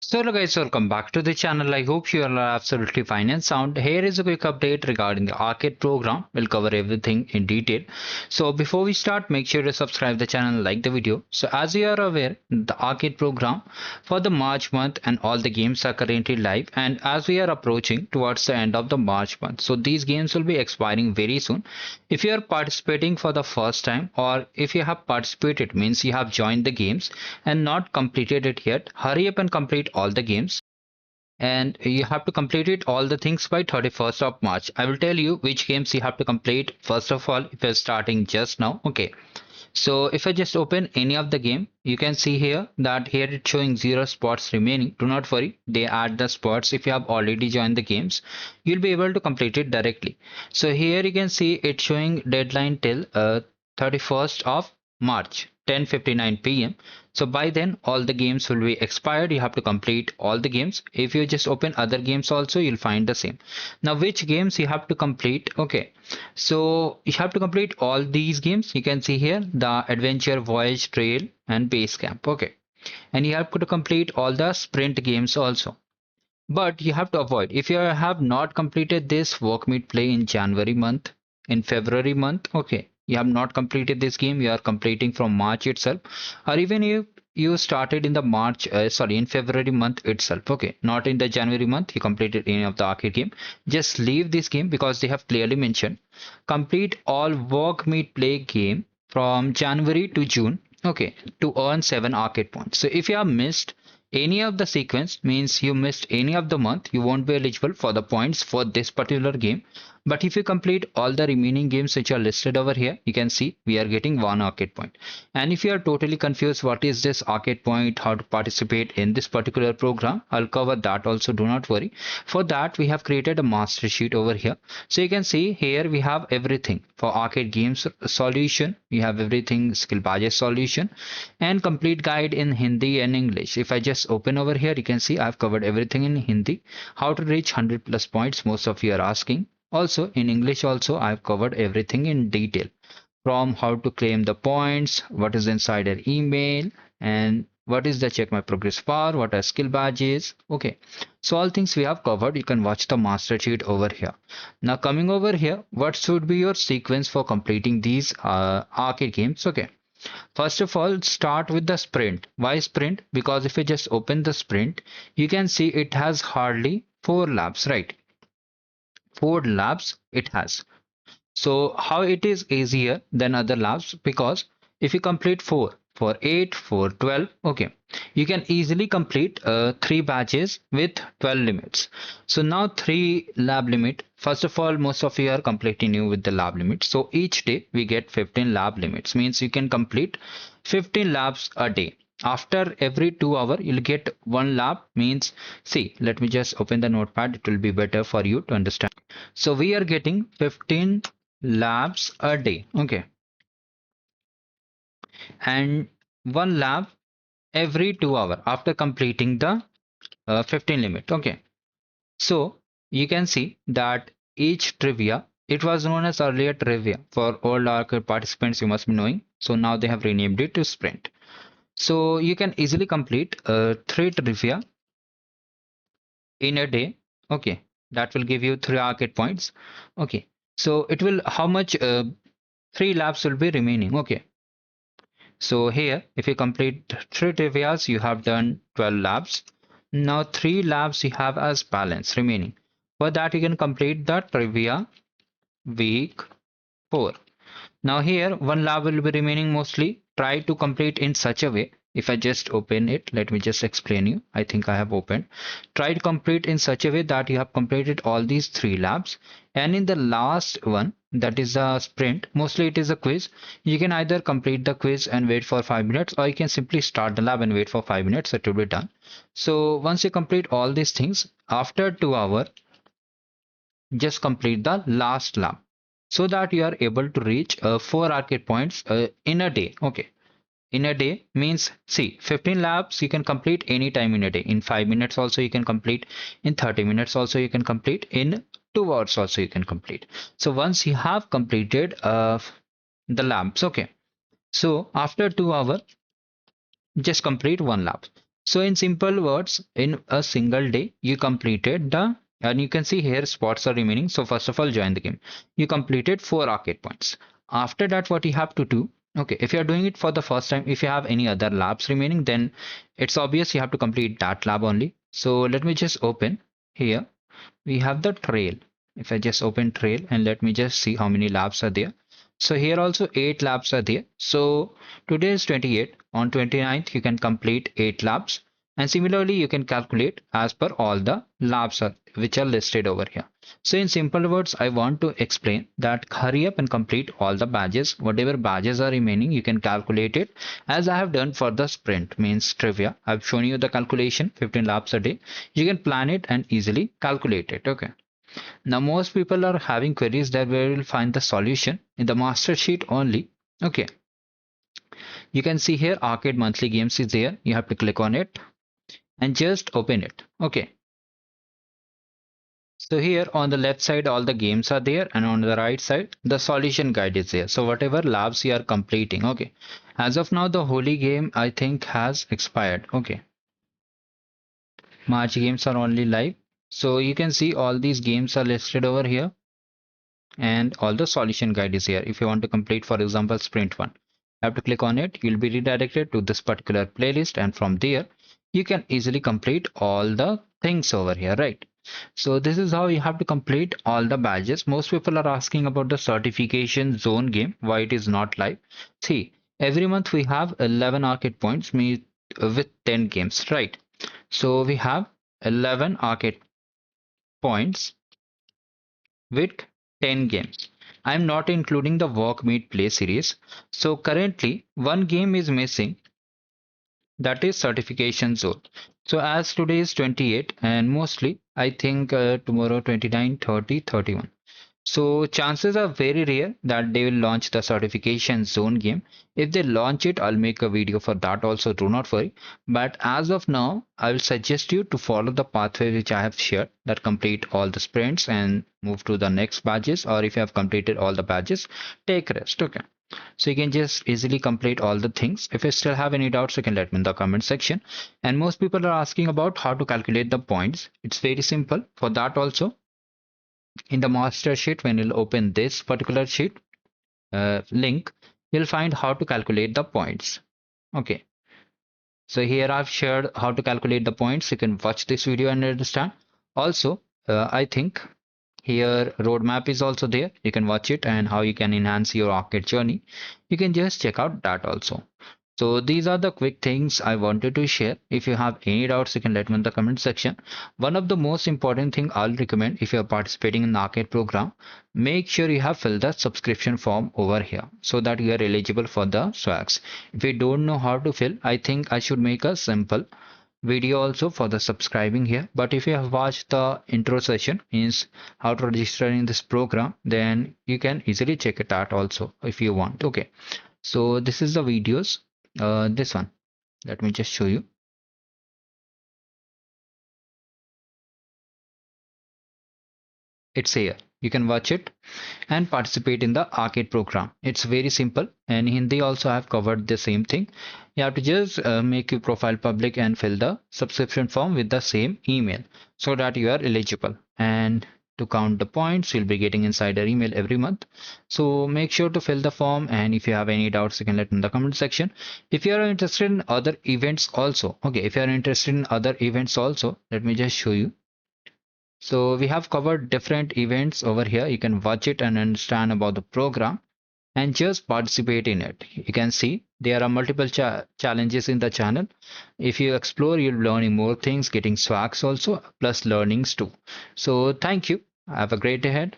So hello guys, welcome back to the channel. I hope you are absolutely fine and sound. Here is a quick update regarding the arcade program. We'll cover everything in detail. So before we start, make sure to subscribe the channel and like the video. So as you are aware, the arcade program for the March month and all the games are currently live, and as we are approaching towards the end of the March month, so these games will be expiring very soon. If you are participating for the first time, or if you have participated means you have joined the games and not completed it yet, hurry up and complete all the games, and you have to complete it all the things by 31st of March. I will tell you which games you have to complete first of all if you're starting just now. Okay, so if I just open any of the game, you can see here that here it's showing 0 spots remaining. Do not worry, they add the spots. If you have already joined the games, you'll be able to complete it directly. So here you can see it's showing deadline till 31st of March 10:59 p.m. So by then all the games will be expired. You have to complete all the games. If you just open other games also, you'll find the same. Now which games you have to complete? Okay, so you have to complete all these games. You can see here the adventure, voyage, trail and base camp. Okay, and you have to complete all the sprint games also. But you have to avoid, if you have not completed this work meet play in January month, in February month, okay, you have not completed this game, you are completing from March itself, or even if you started in the in February month itself, okay, not in the January month, you completed any of the arcade game, just leave this game because they have clearly mentioned complete all work meet play game from January to June, okay, to earn 7 arcade points. So if you have missed any of the sequence, means you missed any of the month, you won't be eligible for the points for this particular game. But if you complete all the remaining games which are listed over here, you can see we are getting 1 arcade point. And if you are totally confused what is this arcade point, how to participate in this particular program, I'll cover that also, do not worry. For that we have created a master sheet over here. So you can see here we have everything for arcade games solution, we have everything skill badges solution, and complete guide in Hindi and English. If I just open over here, you can see I've covered everything in Hindi. How to reach 100 plus points, most of you are asking. Also in English also I've covered everything in detail, from how to claim the points, what is insider email, and what is the check my progress bar, what are skill badges. Okay, so all things we have covered. You can watch the master sheet over here. Now coming over here, what should be your sequence for completing these arcade games? Okay, first of all, start with the sprint. Why sprint? Because if you just open the sprint, you can see it has hardly 4 laps, right? 4 laps it has. So how it is easier than other labs? Because if you complete 4 for 8 for 12, okay, you can easily complete 3 batches with 12 limits. So now 3 lab limit. First of all, most of you are completing new with the lab limit. So each day we get 15 lab limits, means you can complete 15 labs a day. After every 2 hours, you'll get 1 lab, means, see, let me just open the notepad, it will be better for you to understand. So we are getting 15 labs a day, okay, and 1 lab every 2 hours after completing the 15 limit, okay. So you can see that each trivia, it was known as earlier trivia for all arcade participants, you must be knowing. So now they have renamed it to sprint. So you can easily complete 3 trivia in a day, okay, that will give you 3 arcade points, okay. So it will, how much 3 laps will be remaining, okay. So here, if you complete 3 trivias, you have done 12 laps. Now 3 laps you have as balance remaining. For that, you can complete the trivia week 4. Now here, 1 lab will be remaining mostly. Try to complete in such a way. If I just open it, let me just explain you. I think I have opened. Try to complete in such a way that you have completed all these 3 labs. And in the last one, that is a sprint, mostly it is a quiz. You can either complete the quiz and wait for 5 minutes, or you can simply start the lab and wait for 5 minutes. It will be done. So once you complete all these things, after 2 hours, just complete the last lap so that you are able to reach 4 arcade points in a day, okay. In a day means, see, 15 laps you can complete anytime in a day. In 5 minutes also you can complete, in 30 minutes also you can complete, in 2 hours also you can complete. So once you have completed the laps, okay, so after 2 hours just complete 1 lap. So in simple words, in a single day, you completed the, and you can see here spots are remaining. So first of all, join the game. You completed 4 arcade points. After that, what you have to do, okay, if you're doing it for the first time, if you have any other labs remaining, then it's obvious you have to complete that lab only. So let me just open here. We have the trail. If I just open trail and let me just see how many labs are there. So here also 8 labs are there. So today is 28. On 29th, you can complete 8 labs. And similarly, you can calculate as per all the labs which are listed over here. So in simple words, I want to explain that hurry up and complete all the badges. Whatever badges are remaining, you can calculate it as I have done for the sprint, means trivia. I've shown you the calculation, 15 labs a day. You can plan it and easily calculate it. Okay. Now most people are having queries that we will find the solution in the master sheet only. Okay, you can see here arcade monthly games is there. You have to click on it and just open it. Okay, so here on the left side all the games are there, and on the right side the solution guide is there. So whatever labs you are completing, okay, as of now the holy game I think has expired. Okay, March games are only live. So you can see all these games are listed over here, and all the solution guide is here. If you want to complete, for example, sprint 1, you have to click on it. You'll be redirected to this particular playlist, and from there you can easily complete all the things over here, right? So this is how you have to complete all the badges. Most people are asking about the certification zone game, why it is not live. See, every month we have 11 arcade points with 10 games, right? So we have 11 arcade points with 10 games. I'm not including the Walk Meet Play series. So currently one game is missing, that is Certification Zone. So as today is 28 and mostly I think tomorrow 29, 30, 31. So chances are very rare that they will launch the certification zone game. If they launch it, I'll make a video for that also, do not worry. But as of now, I will suggest you to follow the pathway which I have shared, that complete all the sprints and move to the next badges, or if you have completed all the badges, take rest. Okay. So you can just easily complete all the things. If you still have any doubts, you can let me in the comment section. And most people are asking about how to calculate the points. It's very simple. For that also, in the master sheet, when you'll open this particular sheet link, you'll find how to calculate the points. Okay, so here I've shared how to calculate the points. You can watch this video and understand. Also, I think here roadmap is also there. You can watch it, and how you can enhance your arcade journey. You can just check out that also. So these are the quick things I wanted to share. If you have any doubts, you can let me in the comment section. One of the most important thing I'll recommend, if you're participating in the arcade program, make sure you have filled the subscription form over here so that you are eligible for the swags. If you don't know how to fill, I think I should make a simple video also for the subscribing here. But if you have watched the intro session, means how to register in this program, then you can easily check it out also if you want. Okay, so this is the videos. This one, let me just show you. It's here. You can watch it and participate in the arcade program. It's very simple, and Hindi also I have covered the same thing. You have to just make your profile public and fill the subscription form with the same email so that you are eligible. And to count the points, you'll be getting insider email every month. So make sure to fill the form, and if you have any doubts, you can let in the comment section. If you are interested in other events also, okay, if you are interested in other events also, let me just show you. So we have covered different events over here. You can watch it and understand about the program and just participate in it. You can see there are multiple challenges in the channel. If you explore, you'll be learning more things, getting swags also, plus learnings too. So thank you. Have a great day ahead.